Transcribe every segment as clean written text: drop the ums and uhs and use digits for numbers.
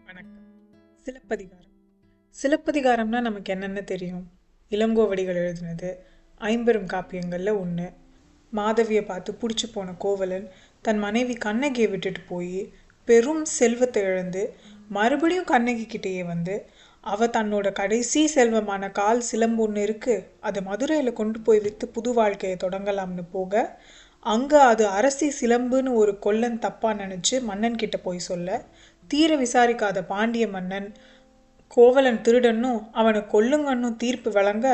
வணக்கம். சிலப்பதிகாரம். சிலப்பதிகாரம்னா நமக்கு என்னென்ன தெரியும்? இளங்கோவடிகள் எழுதினது, ஐம்பெரும் காப்பியங்களில் ஒன்று. மாதவியை பார்த்து பிடிச்சி போன கோவலன் தன் மனைவி கண்ணகியை விட்டுட்டு போய் பெரும் செல்வத்தை இழந்து மறுபடியும் கண்ணகி கிட்டேயே வந்து அவள் தன்னோட கடைசி செல்வமான கால் சிலம்பு ஒன்று இருக்குது, அதை மதுரையில் கொண்டு போய் விற்று புது வாழ்க்கையை தொடங்கலாம்னு போக, அங்கே அது அரசி சிலம்புன்னு ஒரு கொல்லன் தப்பாக நினச்சி மன்னன் கிட்ட போய் சொல்ல, தீர விசாரிக்காத பாண்டிய மன்னன் கோவலன் திருடன்னும் அவனை கொல்லுங்கன்னும் தீர்ப்பு வழங்க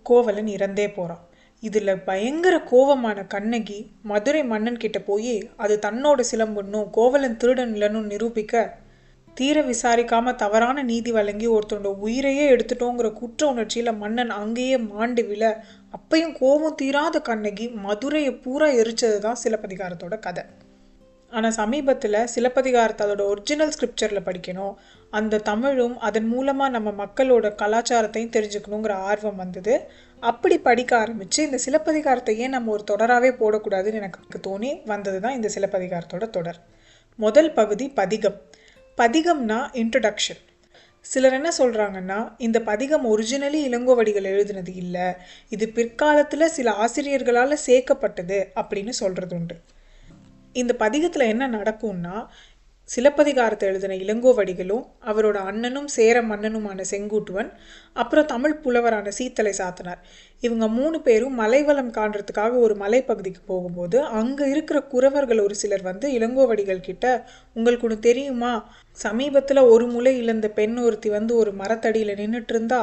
கோவலன் இறந்தே போகிறான். இதில் பயங்கர கோவமான கண்ணகி மதுரை மன்னன் கிட்ட போய் அது தன்னோட சிலம்புன்னும் கோவலன் திருடன் இல்லைன்னு நிரூபிக்க, தீர விசாரிக்காம தவறான நீதி வழங்கி ஒருத்தனோட உயிரையே எடுத்துட்டோங்கிற குற்ற உணர்ச்சியில மன்னன் அங்கேயே மாண்டு விழ, அப்பையும் கோபம் தீராத கண்ணகி மதுரையை பூரா எரிச்சது தான் சிலப்பதிகாரத்தோட கதை. ஆனால் சமீபத்தில் சிலப்பதிகாரத்தை அதோட ஒரிஜினல் ஸ்கிரிப்சரில் படிக்கணும், அந்த தமிழும் அதன் மூலமாக நம்ம மக்களோட கலாச்சாரத்தையும் தெரிஞ்சுக்கணுங்கிற ஆர்வம் வந்தது. அப்படி படிக்க ஆரம்பித்து இந்த சிலப்பதிகாரத்தை ஏன் நம்ம ஒரு தொடராகவே போடக்கூடாதுன்னு எனக்கு தோணி வந்தது தான் இந்த சிலப்பதிகாரத்தோட தொடர். முதல் பகுதி பதிகம். பதிகம்னா இன்ட்ரடக்ஷன். சிலர் என்ன சொல்கிறாங்கன்னா, இந்த பதிகம் ஒரிஜினலி இளங்கோவடிகள் எழுதினது இல்லை, இது பிற்காலத்தில் சில ஆசிரியர்களால் சேர்க்கப்பட்டது அப்படின்னு சொல்கிறது உண்டு. இந்த பதிகத்தில் என்ன நடக்கும்னா, சிலப்பதிகாரத்தை எழுதின இளங்கோவடிகளும் அவரோட அண்ணனும் சேர மன்னனுமான செங்குட்டுவன், அப்புறம் தமிழ் புலவரான சீத்தலை சாத்தனார், இவங்க 3 பேரும் மலைவளம் காண்றதுக்காக ஒரு மலைப்பகுதிக்கு போகும்போது அங்கே இருக்கிற குறவர்கள் ஒரு சிலர் வந்து இளங்கோவடிகள் கிட்ட, உங்களுக்கு ஒன்று தெரியுமா, சமீபத்தில் ஒரு முலை இழந்த பெண் ஒருத்தி வந்து ஒரு மரத்தடியில் நின்றுட்டு இருந்தா,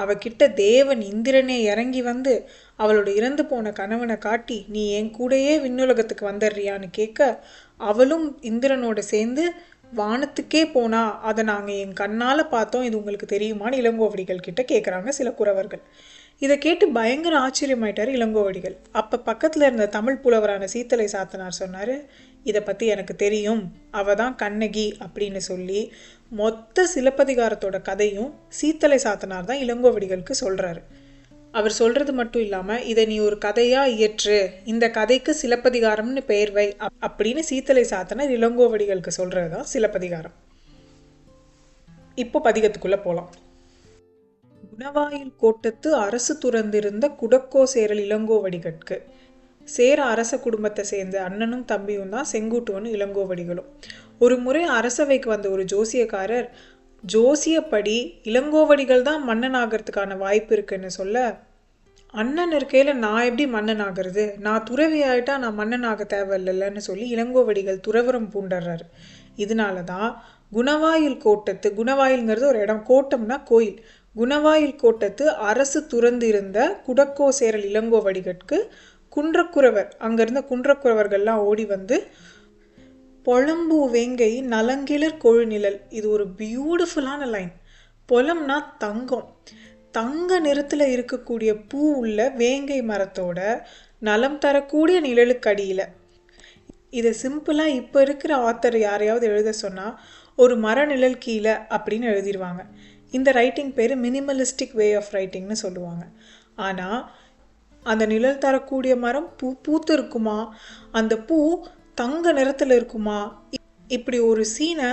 அவகிட்ட தேவன் இந்திரனே இறங்கி வந்து அவளோட இறந்து போன கணவனை காட்டி, நீ என் கூடயே விண்ணுலகத்துக்கு வந்துடுறியான்னு கேட்க, அவளும் இந்திரனோட சேர்ந்து வானத்துக்கே போனா, அதை நாங்கள் என் கண்ணால் பார்த்தோம், இது உங்களுக்கு தெரியுமான்னு இளங்கோவடிகள் கிட்ட கேட்குறாங்க சில குறவர்கள். இதை கேட்டு பயங்கர ஆச்சரியமாயிட்டார் இளங்கோவடிகள். அப்போ பக்கத்தில் இருந்த தமிழ் புலவரான சீத்தலை சாத்தனார் சொன்னார், இதை பற்றி எனக்கு தெரியும், அவ தான் கண்ணகி அப்படின்னு சொல்லி மொத்த சிலப்பதிகாரத்தோட கதையும் சீத்தலை சாத்தனார் தான் இளங்கோவடிகளுக்கு சொல்கிறாரு. அவர் சொல்கிறது மட்டும் இல்லாமல், இதை நீ ஒரு கதையாக இயற்று, இந்த கதைக்கு சிலப்பதிகாரம்னு பெயர் வை அப்படின்னு சீத்தலை சாத்தனார் இளங்கோவடிகளுக்கு சொல்கிறது தான் சிலப்பதிகாரம். இப்போ பதிகத்துக்குள்ளே போகலாம். குணவாயில் கோட்டத்து அரசு துறந்திருந்த குடக்கோ சேரல் இளங்கோவடிகட்கு. சேர அரச குடும்பத்தை சேர்ந்த அண்ணனும் தம்பியும் தான் செங்குட்டுவனும் இளங்கோவடிகளும். ஒரு முறை அரசவைக்கு வந்த ஒரு ஜோசியக்காரர், ஜோசியப்படி இளங்கோவடிகள் தான் மன்னன் ஆகிறதுக்கான வாய்ப்பு இருக்குன்னு சொல்ல, அண்ணன் இருக்கையில் நான் எப்படி மன்னன் ஆகிறது, நான் துறவி ஆகிட்டா நான் மன்னன் ஆக தேவையில்லைன்னு சொல்லி இளங்கோவடிகள் துறவரம் பூண்டர்றாரு. இதனால தான் குணவாயில் கோட்டத்து, குணவாயில்ங்கிறது ஒரு இடம், கோட்டம்னா கோயில், குணவாயில் கோட்டத்து அரசு துறந்து இருந்த குடக்கோ சேரல் இளங்கோவடிகட்கு குன்றக்குறவர், அங்கிருந்த குன்றக்குறவர்கள்லாம் ஓடி வந்து, பொலம்பூ வேங்கை நலங்கிளர் கொழுநிழல், இது ஒரு பியூட்டிஃபுல்லான லைன். பொலம்னா தங்கம், தங்க நிறத்தில் இருக்கக்கூடிய பூ உள்ள வேங்கை மரத்தோட நலம் தரக்கூடிய நிழலுக்கடியில். இதை சிம்பிளாக இப்போ இருக்கிற ஆத்தர் யாரையாவது எழுத சொன்னால் ஒரு மர நிழல் கீழே அப்படின்னு எழுதிடுவாங்க. இந்த ரைட்டிங் பேர் மினிமலிஸ்டிக் வே ஆஃப் ரைட்டிங்னு சொல்லுவாங்க. ஆனால் அந்த நிழல் தரக்கூடிய மரம் பூத்து இருக்குமா, அந்த பூ தங்க நிறத்தில் இருக்குமா, இப்படி ஒரு சீனை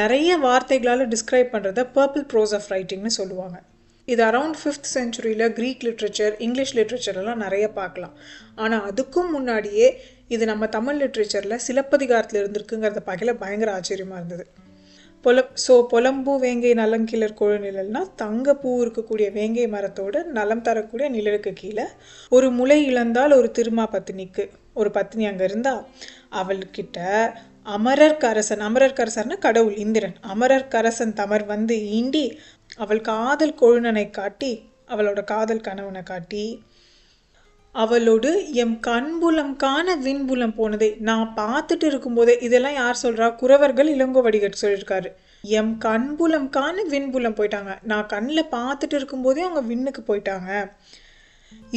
நிறைய வார்த்தைகளால் டிஸ்கிரைப் பண்ணுறத பர்பிள் ப்ரோஸ் ஆஃப் ரைட்டிங்னு சொல்லுவாங்க. இது அரவுண்ட் 5th centuryயில் க்ரீக் லிட்ரேச்சர், இங்கிலீஷ் லிட்ரேச்சர்லாம் நிறைய பார்க்கலாம். ஆனால் அதுக்கும் முன்னாடியே இது நம்ம தமிழ் லிட்ரேச்சரில் சிலப்பதிகாரத்தில் இருந்திருக்குங்கிறத பார்க்கல பயங்கர ஆச்சரியமாக இருந்தது. பொலம்பூ வேங்கை நலங்கிளர் கொழுநிழல்னா தங்க பூ இருக்கக்கூடிய வேங்கை மரத்தோட நலம் தரக்கூடிய நிழலுக்கு கீழே ஒரு முலை இழந்தால் ஒரு திருமா பத்தினிக்கு, ஒரு பத்தினி அங்கே இருந்தா, அவள்கிட்ட அமரர்க்கரசன், அமரர்க்கரசர்னா கடவுள் இந்திரன், அமரர்க்கரசன் தமர் வந்து ஈண்டி அவள் காதல் கொழுநனை காட்டி, அவளோட காதல் கணவனை காட்டி, அவளோடு எம் கண்புலம் காண விண்புலம் போனதே, நான் பார்த்துட்டு இருக்கும்போதே, இதெல்லாம் யார் சொல்கிறா, குறவர்கள் இளங்கோவடிகள் சொல்லியிருக்காரு. எம் கண்புலம் காண விண்புலம் போயிட்டாங்க, நான் கண்ணில் பார்த்துட்டு இருக்கும்போதே அவங்க விண்ணுக்கு போயிட்டாங்க.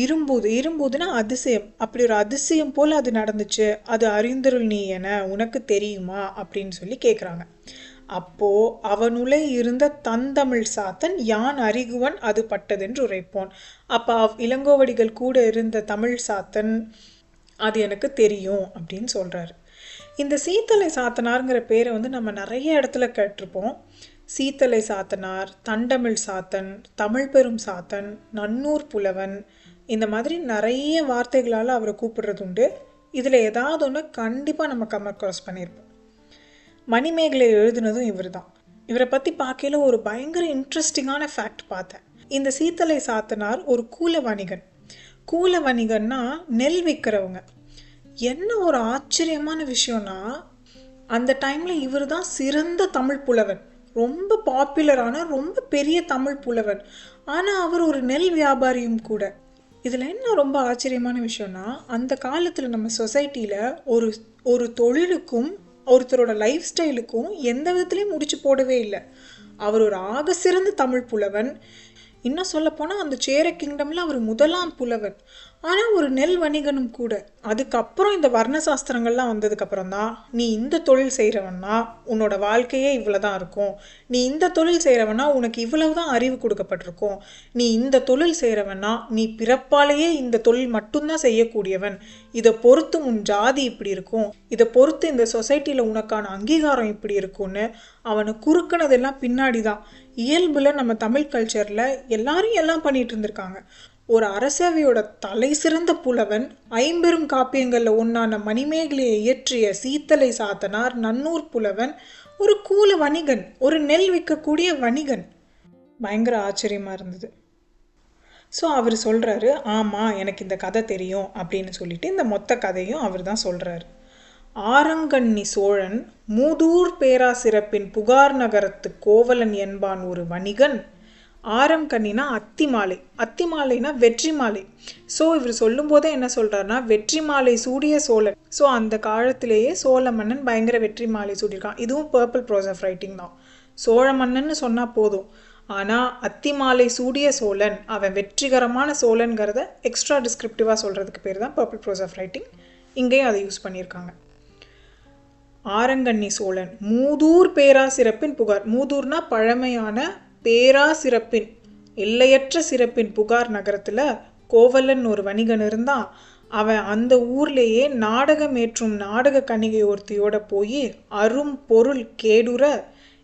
இரும்போது, இரும்போதுன்னா அதிசயம், அப்படி ஒரு அதிசயம் போல் அது நடந்துச்சு, அது அறிந்தருள் நீ என உனக்கு தெரியுமா அப்படின்னு சொல்லி கேட்குறாங்க. அப்போ அவனுள்ளே இருந்த தந்தமிழ் சாத்தன் யான் அறிகுவன் அது பட்டதென்று உரைப்போன். அப்போ இளங்கோவடிகள் கூட இருந்த தமிழ் சாத்தன் அது எனக்கு தெரியும் அப்படின்னு சொல்கிறாரு. இந்த சீத்தலை சாத்தனாருங்கிற பேரை வந்து நம்ம நிறைய இடத்துல கேட்டிருப்போம். சீத்தலை சாத்தனார், தண்டமிழ் சாத்தன், தமிழ் பெரும் சாத்தன், நன்னூர் புலவன், இந்த மாதிரி நிறைய வார்த்தைகளால் அவரை கூப்பிடுறது உண்டு. இதில் ஏதாவது ஒன்று கண்டிப்பாக நம்ம கமெண்ட் க்ராஸ் பண்ணியிருப்போம். மணிமேகலை எழுதுனதும் இவர் தான். இவரை பற்றி பார்க்கல ஒரு பயங்கர இன்ட்ரெஸ்டிங்கான ஃபேக்ட் பார்த்தேன். இந்த சீத்தலை சாத்தனார் ஒரு கூல வணிகன். கூல வணிகன்னா நெல் விற்கிறவங்க. என்ன ஒரு ஆச்சரியமான விஷயம்னா, அந்த டைமில் இவர் தான் சிறந்த தமிழ் புலவன், ரொம்ப பாப்புலரான ரொம்ப பெரிய தமிழ் புலவன். ஆனால் அவர் ஒரு நெல் வியாபாரியும் கூட. இதில் என்ன ரொம்ப ஆச்சரியமான விஷயம்னா, அந்த காலத்தில் நம்ம சொசைட்டியில் ஒரு தொழிலுக்கும் ஒருத்தரோட லைஃப் ஸ்டைலுக்கும் எந்த விதத்துலையும் முடிச்சு போடவே இல்லை. அவர் ஒரு ஆக சிறந்த தமிழ் புலவன். இன்னும் சொல்லப்போனால் அந்த சேர கிங்டமில் அவர் முதலாம் புலவன். ஆனால் ஒரு நெல் வணிகனும் கூட. அதுக்கப்புறம் இந்த வர்ணசாஸ்திரங்கள்லாம் வந்ததுக்கப்புறம் தான், நீ இந்த தொழில் செய்கிறவன்னா உன்னோட வாழ்க்கையே இவ்வளோ தான் இருக்கும், நீ இந்த தொழில் செய்கிறவனா உனக்கு இவ்வளவு தான் அறிவு கொடுக்கப்பட்டிருக்கும், நீ இந்த தொழில் செய்கிறவனா நீ பிறப்பாலேயே இந்த தொழில் மட்டும்தான் செய்யக்கூடியவன், இதை பொறுத்து உன் ஜாதி இப்படி இருக்கும், இதை பொறுத்து இந்த சொசைட்டியில் உனக்கான அங்கீகாரம் இப்படி இருக்கும்னு அவனை குறுக்கினதெல்லாம் பின்னாடி தான். இயல்பில் நம்ம தமிழ் கல்ச்சரில் எல்லாரும் எல்லாம் பண்ணிட்டு இருந்திருக்காங்க. ஒரு அரசவையோட தலை சிறந்த புலவன், ஐம்பெரும் காப்பியங்களில் ஒன்றான மணிமேகலையை இயற்றிய சீத்தலை சாத்தனார், நன்னூர் புலவன், ஒரு கூல வணிகன், ஒரு நெல் விற்கக்கூடிய வணிகன். பயங்கர ஆச்சரியமாக இருந்தது. ஸோ அவர் சொல்கிறாரு, ஆமாம் எனக்கு இந்த கதை தெரியும் அப்படின்னு சொல்லிட்டு இந்த மொத்த கதையும் அவர் தான் சொல்கிறாரு. ஆரங்கண்ணி சோழன் மூதூர் பேராசிறப்பின் புகார் நகரத்து கோவலன் என்பான் ஒரு வணிகன். ஆரங்கண்ணினா அத்தி மாலை, அத்தி மாலைனா வெற்றி மாலை. ஸோ இவர் சொல்லும் போதே என்ன சொல்கிறாருன்னா, வெற்றி மாலை சூடிய சோழன். ஸோ அந்த காலத்திலேயே சோழ மன்னன் பயங்கர வெற்றி மாலை சூடியிருக்கான். இதுவும் பர்பிள் ப்ரோஸ் ஆஃப் ரைட்டிங் தான். சோழ மன்னன்னு சொன்னால் போதும், ஆனால் அத்தி மாலை சூடிய சோழன், அவன் வெற்றிகரமான சோழன்கிறத எக்ஸ்ட்ரா டிஸ்கிரிப்டிவாக சொல்கிறதுக்கு பேர் தான் பர்பிள் ப்ரோஸ் ஆஃப் ரைட்டிங். இங்கேயும் அதை யூஸ் பண்ணியிருக்காங்க. ஆரங்கண்ணி சோழன் மூதூர் பேராசிறப்பின் புகார், மூதூர்னா பழமையான, பேராசிறப்பின் எல்லையற்ற சிறப்பின் புகார் நகரத்தில் கோவலன் ஒரு வணிகன் இருந்தான். அவன் அந்த ஊர்லேயே நாடகம் ஏற்றும் நாடக கன்னிகை ஒருத்தியோட போய் அரும் பொருள் கேடுற,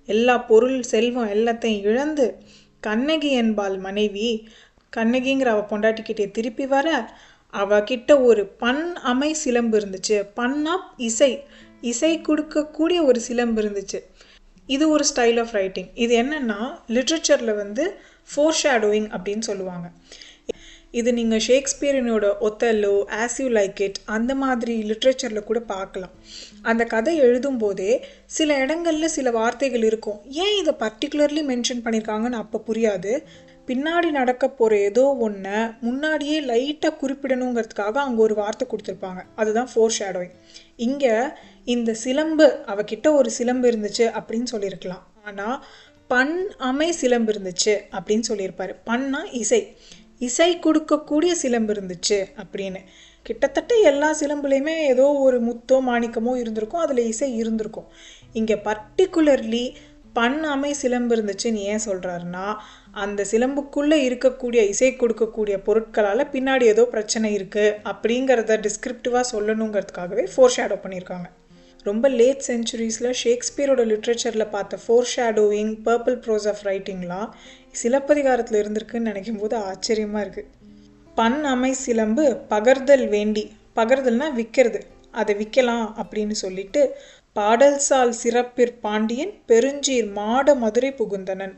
எல்லா பொருள் செல்வம் எல்லாத்தையும் இழந்து, கண்ணகி என்பாள் மனைவி, கண்ணகிங்கிற அவள் பொண்டாட்டிக்கிட்டே திருப்பி வர, அவகிட்ட ஒரு பண் அமை சிலம்பு இருந்துச்சு. பண்ணா இசை, இசை கொடுக்கக்கூடிய ஒரு சிலம்பு இருந்துச்சு. இது ஒரு ஸ்டைல் ஆஃப் ரைட்டிங். இது என்னென்னா, லிட்ரேச்சரில் வந்து ஃபோர்ஷேடோயிங் அப்படின்னு சொல்லுவாங்க. இது நீங்கள் ஷேக்ஸ்பியரினோட Othello, as you like it, அந்த மாதிரி லிட்ரேச்சரில் கூட பார்க்கலாம். அந்த கதை எழுதும் போதே சில இடங்களில் சில வார்த்தைகள் இருக்கும். ஏன் இதை பர்டிகுலர்லி மென்ஷன் பண்ணியிருக்காங்கன்னு அப்போ புரியாது. பின்னாடி நடக்க போகிற ஏதோ ஒன்றை முன்னாடியே லைட்டாக குறிப்பிடணுங்கிறதுக்காக அங்கே ஒரு வார்த்தை கொடுத்துருப்பாங்க. அதுதான் ஃபோர்ஷேடோயிங். இங்கே இந்த சிலம்பு, அவகிட்ட ஒரு சிலம்பு இருந்துச்சு அப்படின்னு சொல்லியிருக்கலாம். ஆனால் பண் அமை சிலம்பு இருந்துச்சு அப்படின்னு சொல்லியிருப்பாரு. பண்ணா இசை, இசை கொடுக்கக்கூடிய சிலம்பு இருந்துச்சு அப்படின்னு. கிட்டத்தட்ட எல்லா சிலம்புலையுமே ஏதோ ஒரு முத்தோ மாணிக்கமோ இருந்திருக்கும், அதில் இசை இருந்திருக்கும். இங்கே பர்டிகுலர்லி பண் அமை சிலம்பு இருந்துச்சுன்னு ஏன் சொல்கிறாருன்னா, அந்த சிலம்புக்குள்ளே இருக்கக்கூடிய இசை கொடுக்கக்கூடிய பொருட்களால் பின்னாடி ஏதோ பிரச்சனை இருக்குது அப்படிங்கிறத டிஸ்கிரிப்டிவாக சொல்லணுங்கிறதுக்காகவே ஃபோர்ஷேடோ பண்ணியிருக்காங்க. ரொம்ப லேட் செஞ்சுரிஸில் ஷேக்ஸ்பியரோட லிட்ரேச்சரில் பார்த்த ஃபோர்ஷேடோவிங், பர்பிள் ப்ரோஸ் ஆஃப் ரைட்டிங்லாம் சிலப்பதிகாரத்தில் இருந்திருக்குன்னு நினைக்கும் போது ஆச்சரியமாக இருக்குது. பண் அமை சிலம்பு பகர்தல் வேண்டி, பகர்தல்னா விற்கிறது, அதை விற்கலாம் அப்படின்னு சொல்லிட்டு, பாடல் சால் சிறப்பிற் பாண்டியன் பெருஞ்சீர் மாட மதுரை புகுந்தனன்.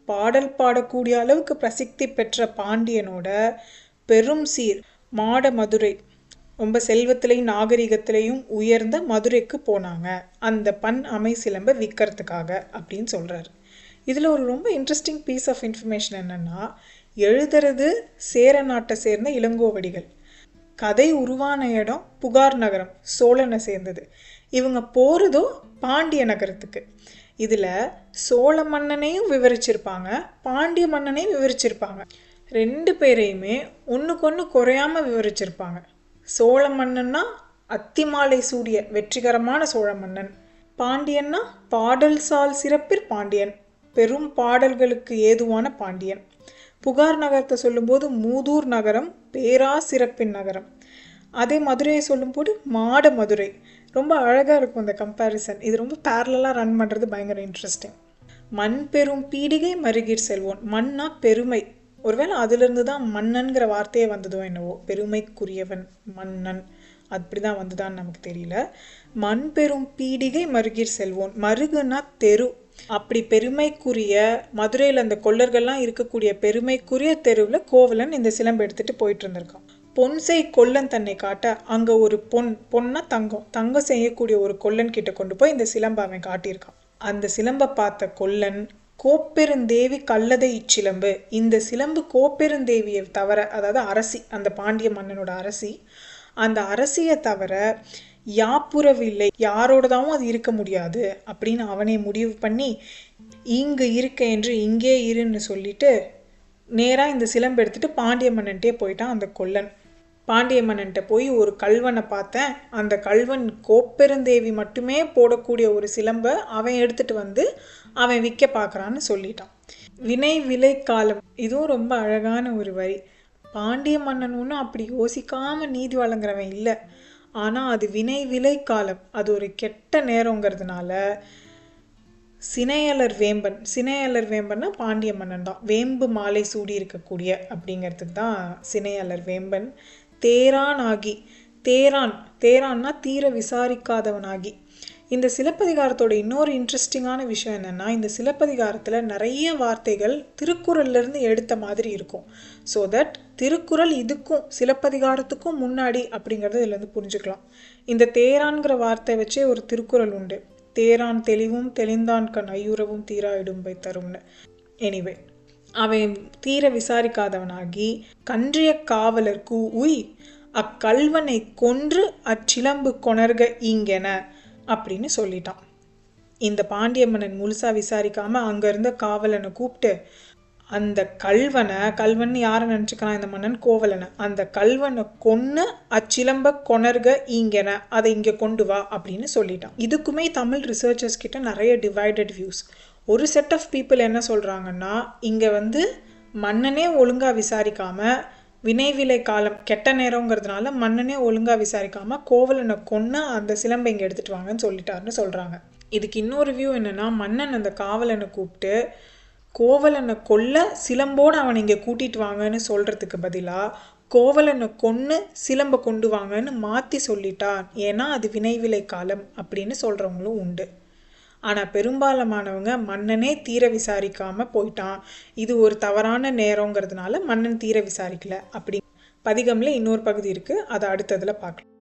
பாடல் பாடக்கூடிய அளவுக்கு பிரசித்தி பெற்ற பாண்டியனோட பெரும் சீர் மாட மதுரை, ரொம்ப செல்வத்திலையும் நாகரிகத்திலையும் உயர்ந்த மதுரைக்கு போனாங்க அந்த பண் அமை சிலம்பை விற்கிறதுக்காக அப்படின்னு சொல்கிறாரு. இதில் ஒரு ரொம்ப இன்ட்ரெஸ்டிங் பீஸ் ஆஃப் இன்ஃபர்மேஷன் என்னென்னா, எழுதுறது சேர நாட்டை சேர்ந்த இளங்கோவடிகள், கதை உருவான இடம் புகார் நகரம், சோழனை சேர்ந்தது. இவங்க போகிறதோ பாண்டிய நகரத்துக்கு. இதில் சோழ மன்னனையும் விவரிச்சிருப்பாங்க, பாண்டிய மன்னனையும் விவரிச்சிருப்பாங்க. ரெண்டு பேரையுமே ஒன்றுக்கு ஒன்று குறையாமல் விவரிச்சிருப்பாங்க. சோழ மன்னன்னா அத்திமாலை சூடிய வெற்றிகரமான சோழ மன்னன், பாண்டியன்னா பாடல் சால் சிறப்பிற் பாண்டியன், பெரும் பாடல்களுக்கு ஏதுவான பாண்டியன். புகார் நகரத்தை சொல்லும்போது மூதூர் நகரம், பேரா சிறப்பின் நகரம். அதே மதுரையை சொல்லும்போது மாட மதுரை. ரொம்ப அழகாக இருக்கும் இந்த கம்பேரிசன். இது ரொம்ப பேரலாக ரன் பண்ணுறது பயங்கர இன்ட்ரெஸ்டிங். மண் பெரும் பீடிகை மருகிற் செல்வோன். மண்ணா பெருமை. ஒருவேளை அதிலிருந்து தான் மன்னன்கிற வார்த்தையே வந்ததோ என்னவோ. பெருமைக்குரியவன் மன்னன் அப்படிதான் வந்துதான்னு நமக்கு தெரியல. மண் பெரும் பீடிகை மருகிற் செல்வோன். மருகுன்னா தெரு. அப்படி பெருமைக்குரிய மதுரையில் அந்த கொள்ளர்கள்லாம் இருக்கக்கூடிய பெருமைக்குரிய தெருவில் கோவலன் இந்த சிலம்பு எடுத்துட்டு போயிட்டு இருந்திருக்கான். பொன்செய் கொல்லன் தன்னை காட்ட அங்கே ஒரு பொன்னா தங்கம் செய்யக்கூடிய ஒரு கொல்லன் கிட்ட கொண்டு போய் இந்த சிலம்பை அவன் காட்டியிருக்கான். அந்த சிலம்பை பார்த்த கொல்லன், கோப்பெருந்தேவி கல்லதை இச்சிலம்பு. இந்த சிலம்பு கோப்பெருந்தேவியை தவிர, அதாவது அரசி, அந்த பாண்டிய மன்னனோட அரசி, அந்த அரசியை தவிர யாப்புறவில்லை, யாரோடதாவும் அது இருக்க முடியாது அப்படின்னு அவனே முடிவு பண்ணி, இங்கு இருக்க என்று இங்கே இருன்னு சொல்லிட்டு நேராக இந்த சிலம்பு எடுத்துட்டு பாண்டிய மன்னன்ட்டே போயிட்டான் அந்த கொல்லன். பாண்டிய மன்னன்ட்ட போய் ஒரு கல்வனை பார்த்தேன், அந்த கல்வன் கோப்பெருந்தேவி மட்டுமே போடக்கூடிய ஒரு சிலம்பை அவன் எடுத்துட்டு வந்து அவன் விற்க பார்க்குறான்னு சொல்லிட்டான். வினை விலை காலம், இதுவும் ரொம்ப அழகான ஒரு வரி. பாண்டிய மன்னன் ஒன்றும் அப்படி யோசிக்காம நீதி வழங்குறவன் இல்லை. ஆனால் அது வினை விலை காலம், அது ஒரு கெட்ட நேரங்கிறதுனால சினையலர் வேம்பன், சினையலர் வேம்பன்னா பாண்டிய மன்னன் தான், வேம்பு மாலை சூடி இருக்கக்கூடிய அப்படிங்கிறதுக்கு தான் சினையலர் வேம்பன். தேரான் ஆகி, தேரான்னா தீர விசாரிக்காதவனாகி. இந்த சிலப்பதிகாரத்தோட இன்னொரு இன்ட்ரெஸ்டிங்கான விஷயம் என்னென்னா, இந்த சிலப்பதிகாரத்தில் நிறைய வார்த்தைகள் திருக்குறள்லேருந்து எடுத்த மாதிரி இருக்கும். ஸோ தட் திருக்குறள் இதுக்கும் சிலப்பதிகாரத்துக்கும் முன்னாடி அப்படிங்கிறத இதுலேருந்து புரிஞ்சுக்கலாம். இந்த தேரான்கிற வார்த்தை வச்சே ஒரு திருக்குறள் உண்டு. தேரான் தெளிவும் தெளிந்தான் கண் ஐயுறவும் தீரா இடும்பை தரும்னு. எனிவே, அவன் தீர விசாரிக்காதவனாகி கன்றிய காவலர்க்கு உய் அக்கல்வனை கொன்று அச்சிலம்பு கொணர்க ஈங்கென அப்படின்னு சொல்லிட்டான். இந்த பாண்டிய மன்னன் முழுசா விசாரிக்காம அங்க இருந்த காவலனை கூப்பிட்டு, அந்த கல்வன் யாரை நினைச்சுக்கிறான் இந்த மன்னன்? கோவலனை. அந்த கல்வனை கொன்னு அச்சிலம்ப கொணர்க ஈங்கென, அதை இங்க கொண்டு வா அப்படின்னு சொல்லிட்டான். இதுக்குமே தமிழ் ரிசர்ச்சர்ஸ் கிட்ட நிறைய டிவைடட் வியூஸ். ஒரு செட் ஆஃப் பீப்புள் என்ன சொல்றாங்கன்னா, இங்க மன்னனே ஒழுங்கா விசாரிக்காம, வினைவிலை காலம் கெட்ட நேரங்கிறதுனால மன்னனே ஒழுங்கா விசாரிக்காம கோவலனை கொன்னு அந்த சிலம்பை இங்கே எடுத்துட்டு வாங்கன்னு சொல்லிட்டாருன்னு சொல்றாங்க. இதுக்கு இன்னொரு வியூ என்னன்னா, மன்னன் அந்த காவலனை கூப்பிட்டு கோவலனை கொல்ல சிலம்போடு அவனை இங்கே கூட்டிட்டு வாங்கன்னு சொல்றதுக்கு பதிலாக கோவலனை கொன்னு சிலம்பை கொண்டு வாங்கன்னு மாற்றி சொல்லிட்டான். ஏன்னா அது வினைவிலை காலம் அப்படின்னு சொல்றவங்களும் உண்டு. ஆனால் பெரும்பாலானவங்க மன்னனே தீர விசாரிக்காம போயிட்டான், இது ஒரு தவறான நேரங்கிறதுனால மன்னன் தீர விசாரிக்கல அப்படி. பதிகம்ல இன்னொரு பகுதி இருக்கு, அதை அடுத்ததுல பார்க்கலாம்.